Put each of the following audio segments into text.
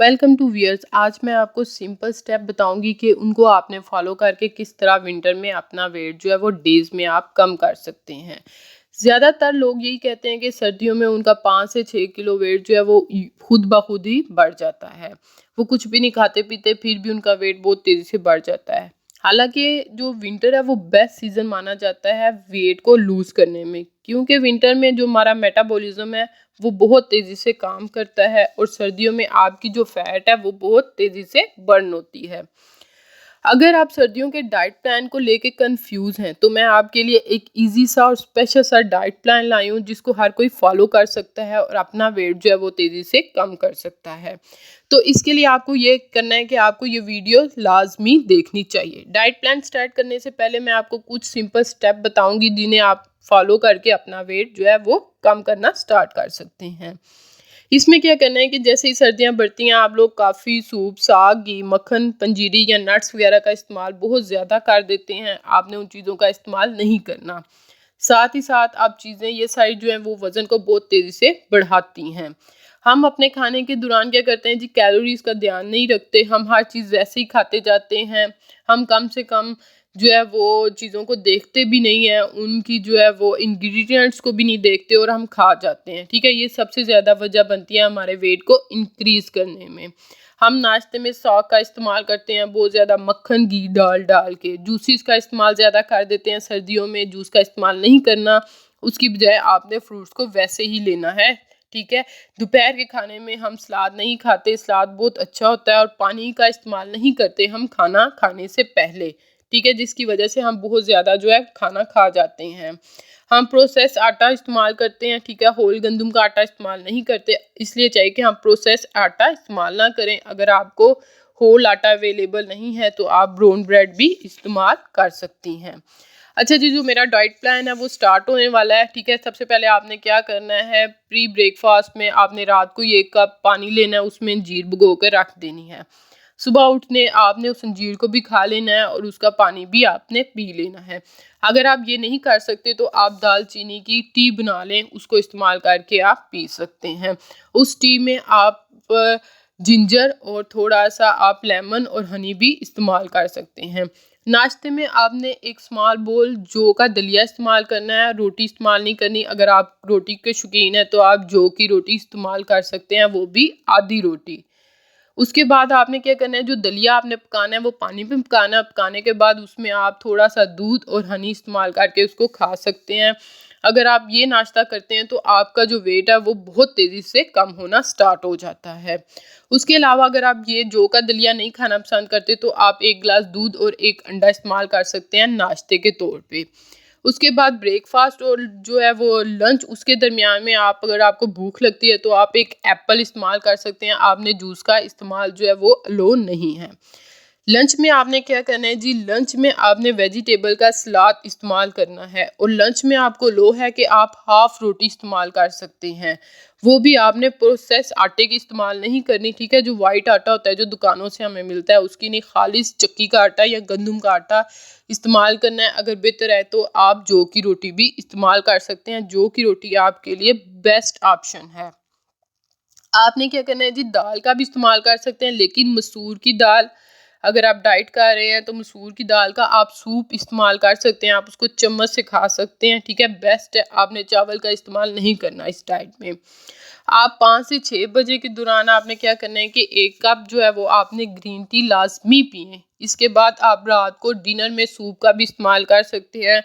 Welcome to wears. आज मैं आपको सिंपल स्टेप बताऊंगी कि उनको आपने फॉलो करके किस तरह विंटर में अपना वेट जो है वो डेज में आप कम कर सकते हैं। ज़्यादातर लोग यही कहते हैं कि सर्दियों में उनका 5 से 6 किलो वेट जो है वो खुद ब खुद ही बढ़ जाता है। वो कुछ भी नहीं खाते पीते फिर भी उनका वेट बहुत तेज़ी से बढ़ जाता है। हालांकि जो विंटर है वो बेस्ट सीज़न माना जाता है वेट को लूज़ करने में, क्योंकि विंटर में जो हमारा मेटाबॉलिज्म है वो बहुत तेज़ी से काम करता है और सर्दियों में आपकी जो फैट है वो बहुत तेज़ी से बर्न होती है। अगर आप सर्दियों के डाइट प्लान को लेके कंफ्यूज हैं तो मैं आपके लिए एक इजी सा और स्पेशल सा डाइट प्लान लाई हूँ जिसको हर कोई फॉलो कर सकता है और अपना वेट जो है वो तेज़ी से कम कर सकता है। तो इसके लिए आपको ये करना है कि आपको ये वीडियो लाजमी देखनी चाहिए। डाइट प्लान स्टार्ट करने से पहले मैं आपको कुछ सिंपल स्टेप बताऊंगी जिन्हें आप फॉलो करके अपना वेट जो है वो कम करना स्टार्ट कर सकते हैं। इसमें क्या करना है कि जैसे ही सर्दियाँ बढ़ती हैं आप लोग काफ़ी सूप, साग, घी, मक्खन, पंजीरी या नट्स वगैरह का इस्तेमाल बहुत ज़्यादा कर देते हैं। आपने उन चीज़ों का इस्तेमाल नहीं करना। साथ ही साथ आप चीज़ें ये सारी जो हैं वो वज़न को बहुत तेज़ी से बढ़ाती हैं। हम अपने खाने के दौरान क्या करते हैं जी, कैलोरीज़ का ध्यान नहीं रखते। हम हर चीज़ वैसे ही खाते जाते हैं। हम कम से कम जो है वो चीज़ों को देखते भी नहीं हैं, उनकी जो है वो इंग्रेडिएंट्स को भी नहीं देखते और हम खा जाते हैं। ठीक है, ये सबसे ज़्यादा वजह बनती है हमारे वेट को इंक्रीज़ करने में। हम नाश्ते में सौग का इस्तेमाल करते हैं बहुत ज़्यादा, मक्खन घी डाल के। जूसेस का इस्तेमाल ज़्यादा कर देते हैं सर्दियों में। जूस का इस्तेमाल नहीं करना, उसकी बजाय आपने फ्रूट्स को वैसे ही लेना है। ठीक है, दोपहर के खाने में हम सलाद नहीं खाते। सलाद बहुत अच्छा होता है और पानी का इस्तेमाल नहीं करते हम खाना खाने से पहले। ठीक है, जिसकी वजह से हम बहुत ज़्यादा जो है खाना खा जाते हैं। हम प्रोसेस आटा इस्तेमाल करते हैं। ठीक है, होल गंदम का आटा इस्तेमाल नहीं करते, इसलिए चाहिए कि हम प्रोसेस आटा इस्तेमाल ना करें। अगर आपको होल आटा अवेलेबल नहीं है तो आप ब्राउन ब्रेड भी इस्तेमाल कर सकती हैं। अच्छा जी, जो मेरा डाइट प्लान है वो स्टार्ट होने वाला है। ठीक है, सबसे पहले आपने क्या करना है, प्री ब्रेकफास्ट में आपने रात को ये 1 कप पानी लेना है, उसमें अंजीर भिगो कर रख देनी है। सुबह उठने आपने उस अंजीर को भी खा लेना है और उसका पानी भी आपने पी लेना है। अगर आप ये नहीं कर सकते तो आप दालचीनी की टी बना लें, उसको इस्तेमाल करके आप पी सकते हैं। उस टी में आप जिंजर और थोड़ा सा आप लेमन और हनी भी इस्तेमाल कर सकते हैं। नाश्ते में आपने एक स्मॉल बोल जौ का दलिया इस्तेमाल करना है, रोटी इस्तेमाल नहीं करनी। अगर आप रोटी के शौकीन हैं तो आप जौ की रोटी इस्तेमाल कर सकते हैं, वो भी आधी रोटी। उसके बाद आपने क्या करना है, जो दलिया आपने पकाना है वो पानी में पकाना है। पकाने के बाद उसमें आप थोड़ा सा दूध और हनी इस्तेमाल करके उसको खा सकते हैं। अगर आप ये नाश्ता करते हैं तो आपका जो वेट है वो बहुत तेज़ी से कम होना स्टार्ट हो जाता है। उसके अलावा अगर आप ये जौ का दलिया नहीं खाना पसंद करते तो आप 1 गिलास दूध और 1 अंडा इस्तेमाल कर सकते हैं नाश्ते के तौर पे। उसके बाद ब्रेकफास्ट और जो है वो लंच, उसके दरमियान में आप अगर आपको भूख लगती है तो आप एक एप्पल इस्तेमाल कर सकते हैं। आपने जूस का इस्तेमाल जो है वो अलो नहीं है। लंच में आपने क्या करना है जी, लंच में आपने वेजिटेबल का सलाद इस्तेमाल करना है और लंच में आपको लो है कि आप हाफ रोटी इस्तेमाल कर सकते हैं। वो भी आपने प्रोसेस आटे की इस्तेमाल नहीं करनी। ठीक है, जो वाइट आटा होता है जो दुकानों से हमें मिलता है उसकी नहीं, खालिस चक्की का आटा या गंदम का आटा इस्तेमाल करना है। अगर बेहतर है तो आप जौ की रोटी भी इस्तेमाल कर सकते हैं। जौ की रोटी आपके लिए बेस्ट ऑप्शन है। आपने क्या करना है जी, दाल का भी इस्तेमाल कर सकते हैं, लेकिन मसूर की दाल, अगर आप डाइट कर रहे हैं तो मसूर की दाल का आप सूप इस्तेमाल कर सकते हैं। आप उसको चम्मच से खा सकते हैं। ठीक है, बेस्ट है। आपने चावल का इस्तेमाल नहीं करना इस डाइट में। आप 5 से 6 बजे के दौरान आपने क्या करना है कि 1 कप जो है वो आपने ग्रीन टी लाजमी पिए। इसके बाद आप रात को डिनर में सूप का भी इस्तेमाल कर सकते हैं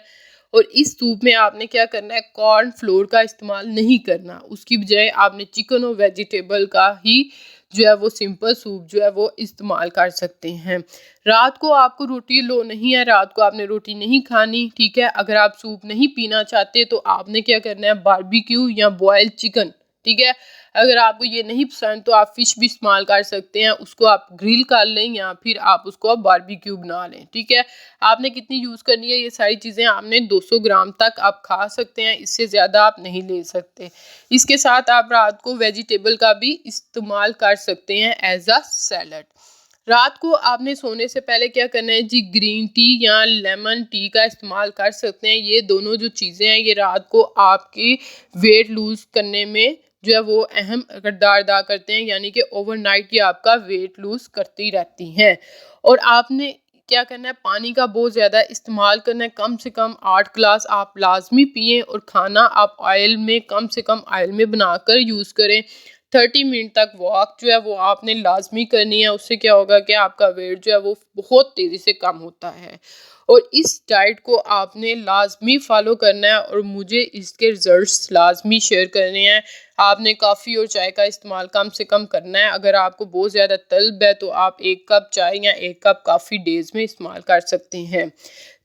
और इस सूप में आपने क्या करना है, कॉर्न फ्लोर का इस्तेमाल नहीं करना। उसकी बजाय आपने चिकन और वेजिटेबल का ही जो है वो सिंपल सूप जो है वो इस्तेमाल कर सकते हैं। रात को आपको रोटी लो नहीं है, रात को आपने रोटी नहीं खानी। ठीक है, अगर आप सूप नहीं पीना चाहते तो आपने क्या करना है, बारबेक्यू या बॉयल चिकन। ठीक है, अगर आपको ये नहीं पसंद तो आप फिश भी इस्तेमाल कर सकते हैं, उसको आप ग्रिल कर लें या फिर आप उसको बारबेक्यू बना लें। ठीक है, आपने कितनी यूज़ करनी है ये सारी चीज़ें, आपने 200 ग्राम तक आप खा सकते हैं, इससे ज़्यादा आप नहीं ले सकते। इसके साथ आप रात को वेजिटेबल का भी इस्तेमाल कर सकते हैं एज अ सैलड। रात को आपने सोने से पहले क्या करना है जी, ग्रीन टी या लेमन टी का इस्तेमाल कर सकते हैं। ये दोनों जो चीज़ें हैं ये रात को आपकी वेट लूज़ करने में जो है वो अहम किरदार अदा करते हैं, यानी कि ओवरनाइट ये आपका वेट लूज़ करती रहती हैं। और आपने क्या करना है, पानी का बहुत ज़्यादा इस्तेमाल करना है, कम से कम 8 ग्लास आप लाज़मी पिएँ। और खाना आप ऑयल में, कम से कम ऑयल में बनाकर यूज़ करें। 30 मिनट तक वॉक जो है वो आपने लाज़मी करनी है, उससे क्या होगा कि आपका वेट जो है वो बहुत तेज़ी से कम होता है। और इस डाइट को आपने लाज़मी फ़ॉलो करना है और मुझे इसके रिज़ल्ट्स लाज़मी शेयर करने हैं। आपने कॉफ़ी और चाय का इस्तेमाल कम से कम करना है। अगर आपको बहुत ज़्यादा तलब है तो आप 1 कप चाय या 1 कप कॉफ़ी डेज़ में इस्तेमाल कर सकते हैं।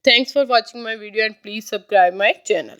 Thanks for watching my video and please subscribe my channel.